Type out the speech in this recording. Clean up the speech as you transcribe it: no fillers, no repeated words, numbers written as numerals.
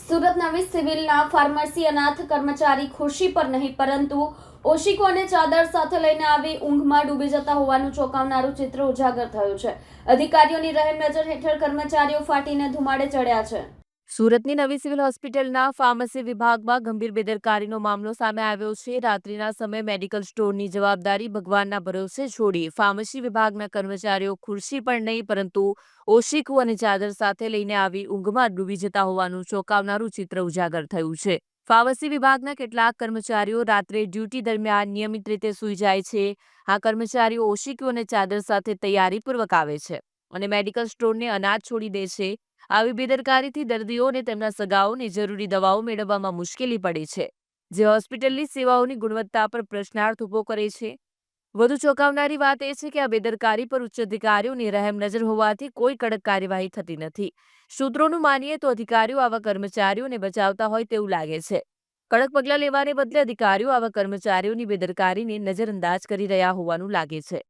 સુરત નવી સિવિલના ફાર્મસી અનાથ કર્મચારી ખુરશી પર નહીં પરંતુ ઓશિકો અને ચાદર સાથે લઈને આવી ઊંઘમાં ડૂબી જતા હોવાનું ચોંકાવનારું ચિત્ર ઉજાગર થયું છે। અધિકારીઓની રહેમનજર હેઠળ કર્મચારીઓ ફાટીને ધુમાડે ચડ્યા છે। સુરતની નવી સિવિલ હોસ્પિટલના ફાર્મસી વિભાગમાં ગંભીર બેદરકારીનો મામલો સામે આવ્યો છે। રાત્રિના સમયે મેડિકલ સ્ટોરની જવાબદારી ભગવાનના ભરોસે છોડી ફાર્મસી વિભાગના કર્મચારીઓ ખુરશી પણ નહીં પરંતુ ઓશિકુ અને ચાદર સાથે લઈને આવી ઊંઘમાં ડૂબી જતા હોવાનું ચોંકાવનારું ચિત્ર ઉજાગર થયું છે। ફાર્મસી વિભાગના કેટલાક કર્મચારીઓ રાત્રે ડ્યુટી દરમિયાન નિયમિત રીતે સૂઈ જાય છે। આ કર્મચારીઓ ઓશિકુ અને ચાદર સાથે તૈયારીપૂર્વક આવે છે અને મેડિકલ સ્ટોરને અનાજ છોડી દે છે। આવી બેદરકારીથી દર્દીઓ અને તેમના સગાઓને જરૂરી દવાઓ મેળવવામાં મુશ્કેલી પડે છે, જે હોસ્પિટલની સેવાઓની ગુણવત્તા પર પ્રશ્નાર્થ ઊભો કરે છે। વધુ ચોંકાવનારી વાત એ છે કે આ બેદરકારી પર ઉચ્ચ અધિકારીઓની રહેમનજર હોવાથી કોઈ કડક કાર્યવાહી થતી નથી। સૂત્રોનું માનીએ તો અધિકારીઓ આવા કર્મચારીઓને બચાવતા હોય તેવું લાગે છે। કડક પગલાં લેવાને બદલે અધિકારીઓ આવા કર્મચારીઓની બેદરકારીને નજરઅંદાજ કરી રહ્યા હોવાનું લાગે છે।